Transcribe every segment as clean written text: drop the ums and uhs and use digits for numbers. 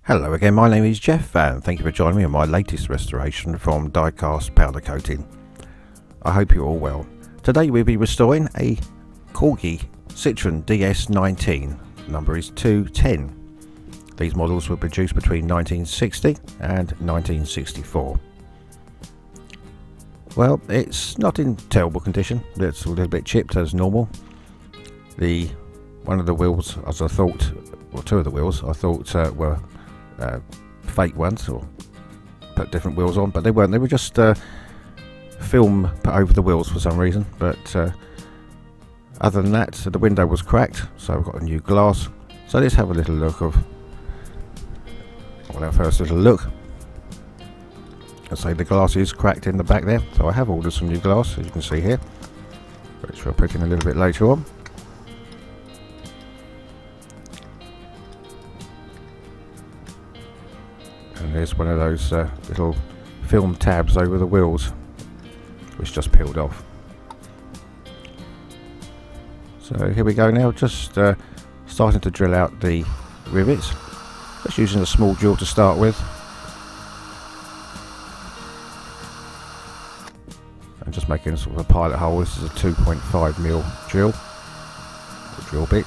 Hello again, my name is Jeff and thank you for joining me on my latest restoration from die-cast powder coating. I hope you're all well. Today we'll be restoring a Corgi Citroen DS19, number is 210. These models were produced between 1960 and 1964. Well, it's not in terrible condition, it's a little bit chipped as normal. One of the wheels, as I thought, or two of the wheels, I thought were fake ones, or put different wheels on, but they weren't. They were just film put over the wheels for some reason. But other than that, the window was cracked, so I've got a new glass. So let's have a little look of our first little look. I say the glass is cracked in the back there, so I have ordered some new glass, as you can see here, which I'll put in a little bit later on. And there's one of those little film tabs over the wheels, which just peeled off. So here we go now, just starting to drill out the rivets. Just using a small drill to start with. And just making sort of a pilot hole. This is a 2.5mm drill, or drill bit.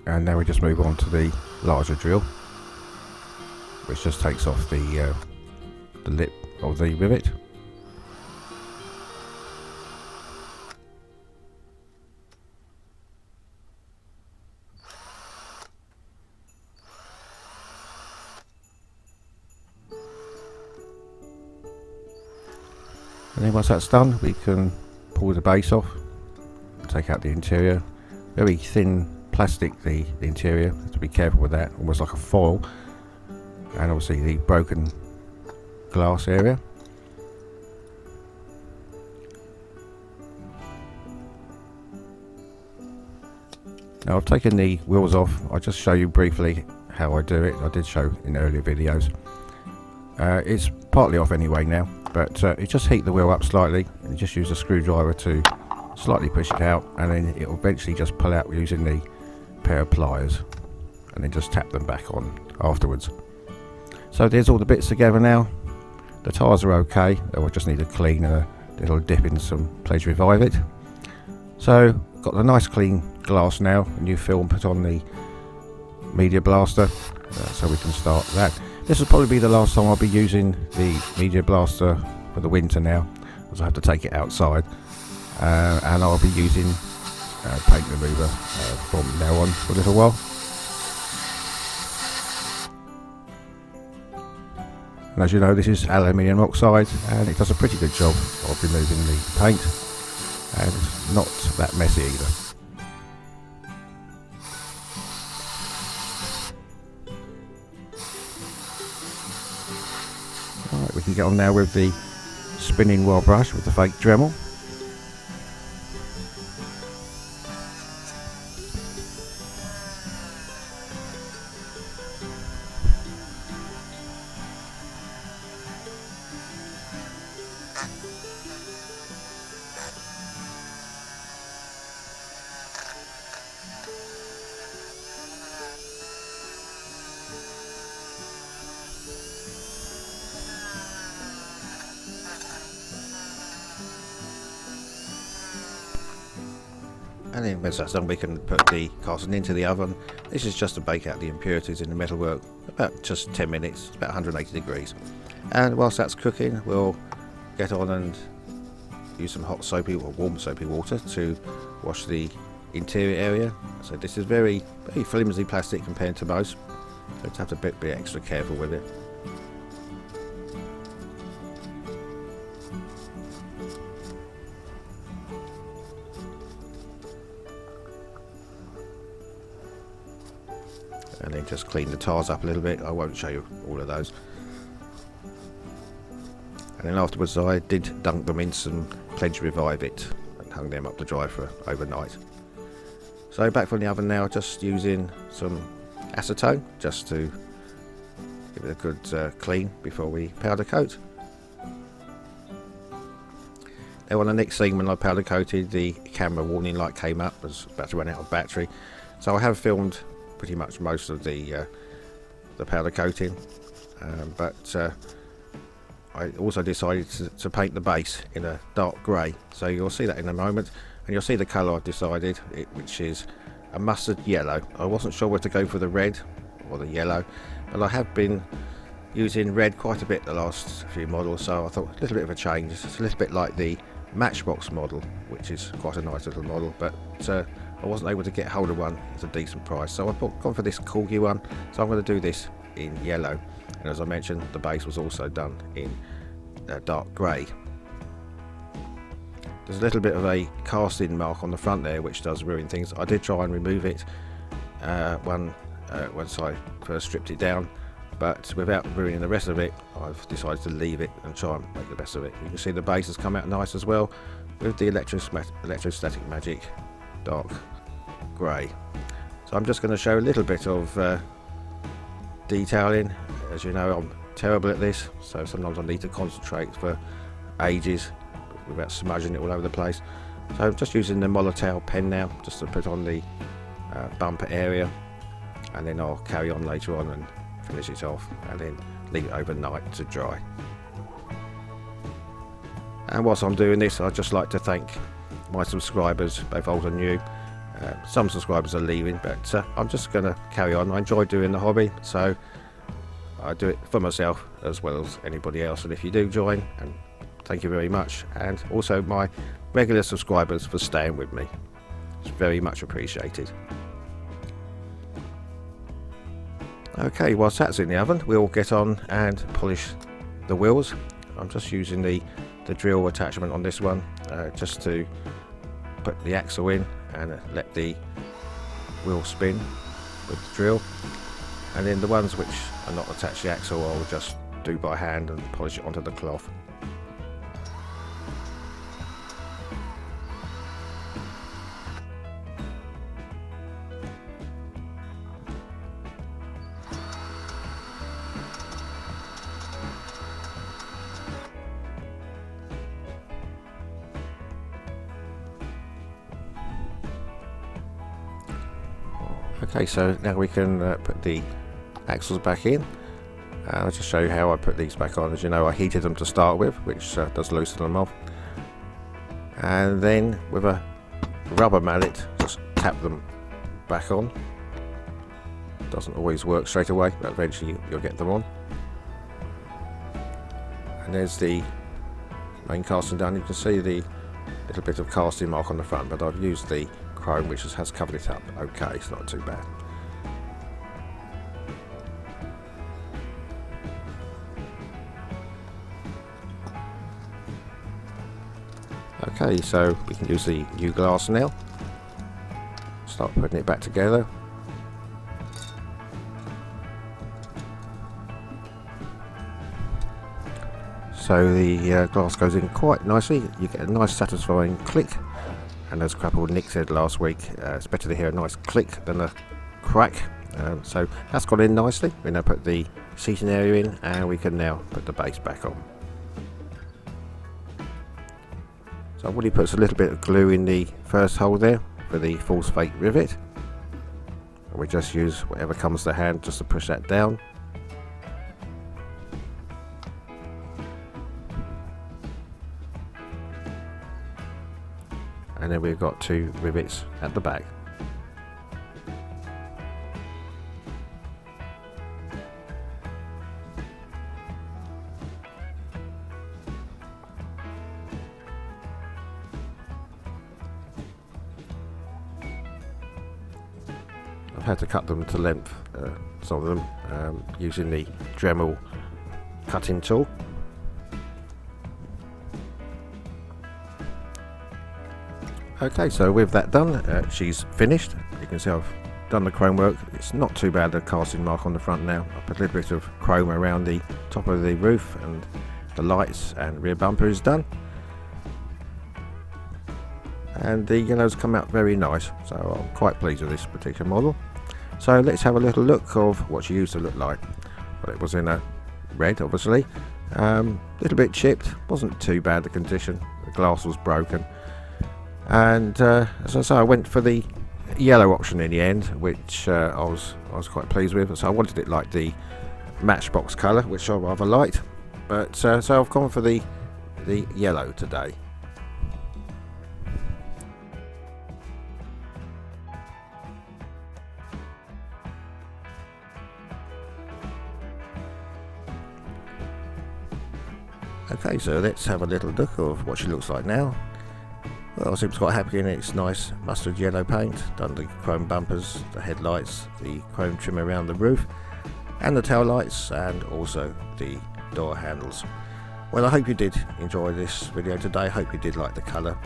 And now we just move on to the larger drill, which just takes off the lip of the rivet. And then once that's done, we can pull the base off, take out the interior. Very thin plastic, the interior, have to be careful with that, almost like a foil. And obviously the broken glass area. Now I've taken the wheels off. I'll just show you briefly how I do it. I did show in earlier videos. It's partly off anyway now, but you just heat the wheel up slightly and you just use a screwdriver to slightly push it out, and then it will eventually just pull out using the pair of pliers, and then just tap them back on afterwards. So there's all the bits together now. The tyres are okay, I just need to clean and a little dip in some Pledge Revive It. So got the nice clean glass now, a new film put on the Media Blaster, so we can start that. This will probably be the last time I'll be using the Media Blaster for the winter now, as I have to take it outside, and I'll be using paint remover from now on for a little while. And as you know, this is aluminium oxide, and it does a pretty good job of removing the paint, and it's not that messy either. Alright, we can get on now with the spinning wheel brush with the fake Dremel. And then once that's done, we can put the casting into the oven. This is just to bake out the impurities in the metalwork, about just 10 minutes, about 180 degrees. And whilst that's cooking, we'll get on and use some hot soapy or warm soapy water to wash the interior area. So this is very flimsy plastic compared to most, so you have to be extra careful with it. And then just clean the tiles up a little bit. I won't show you all of those. And then afterwards I did dunk them in some Pledge Revive It and hung them up to dry for overnight. So back from the oven now, just using some acetone just to give it a good clean before we powder coat. Now on the next scene, when I powder coated, the camera warning light came up, was about to run out of battery. So I have filmed pretty much most of the powder coating, but I also decided to paint the base in a dark grey. So you'll see that in a moment, and you'll see the colour I've decided, which is a mustard yellow. I wasn't sure whether to go for the red or the yellow, but I have been using red quite a bit the last few models, so I thought a little bit of a change. It's a little bit like the Matchbox model, which is quite a nice little model, but I wasn't able to get hold of one at a decent price, so I've gone for this Corgi one. So I'm going to do this in yellow, and as I mentioned, the base was also done in dark grey. There's a little bit of a casting mark on the front there, which does ruin things. I did try and remove it once I first stripped it down, but without ruining the rest of it, I've decided to leave it and try and make the best of it. You can see the base has come out nice as well, with the electrostatic magic dark grey. So I'm just going to show a little bit of detailing. As you know, I'm terrible at this, so sometimes I need to concentrate for ages without smudging it all over the place. So I'm just using the Molotow pen now, just to put on the bumper area, and then I'll carry on later on and finish it off, and then leave it overnight to dry. And whilst I'm doing this, I'd just like to thank my subscribers, both old and new. Some subscribers are leaving, but I'm just going to carry on. I enjoy doing the hobby, so I do it for myself as well as anybody else. And if you do join, and thank you very much, and also my regular subscribers for staying with me, it's very much appreciated. Okay, whilst that's in the oven, we'll get on and polish the wheels. I'm just using the drill attachment on this one, just to put the axle in and let the wheel spin with the drill. And then the ones which are not attached to the axle, I'll just do by hand and polish it onto the cloth. Okay, so now we can put the axles back in. I'll just show you how I put these back on. As you know, I heated them to start with, which does loosen them off. And then with a rubber mallet, just tap them back on. Doesn't always work straight away, but eventually you'll get them on. And there's the main casting done. You can see the little bit of casting mark on the front, but I've used the chrome which has covered it up. Okay, it's not too bad. Okay, so we can use the new glass now. Start putting it back together. So the glass goes in quite nicely. You get a nice satisfying click, and as Crapple Nick said last week, it's better to hear a nice click than a crack. So that's gone in nicely. We now put the seating area in, and we can now put the base back on. So I've already put a little bit of glue in the first hole there for the false fake rivet. And we just use whatever comes to hand just to push that down. And then we've got 2 rivets at the back. I've had to cut them to length, some of them, using the Dremel cutting tool. Okay, so with that done, she's finished. You can see I've done the chrome work. It's not too bad, the casting mark on the front now. I put a little bit of chrome around the top of the roof, and the lights and rear bumper is done. And the yellows come out very nice, so I'm quite pleased with this particular model. So let's have a little look of what she used to look like. Well, it was in a red, obviously, Little bit chipped, wasn't too bad the condition. The glass was broken, and as I say, I went for the yellow option in the end, which I was quite pleased with. So I wanted it like the Matchbox colour, which I rather liked, but so I've gone for the yellow today. Okay, so let's have a little look of what she looks like now. Well, I seems quite happy in it. It's nice mustard yellow paint, done the chrome bumpers, the headlights, the chrome trim around the roof, and the tail lights, and also the door handles. Well, I hope you did enjoy this video today. I hope you did like the colour.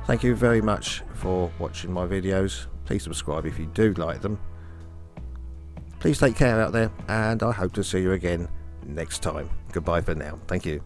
Thank you very much for watching my videos. Please subscribe if you do like them. Please take care out there, and I hope to see you again next time. Goodbye for now. Thank you.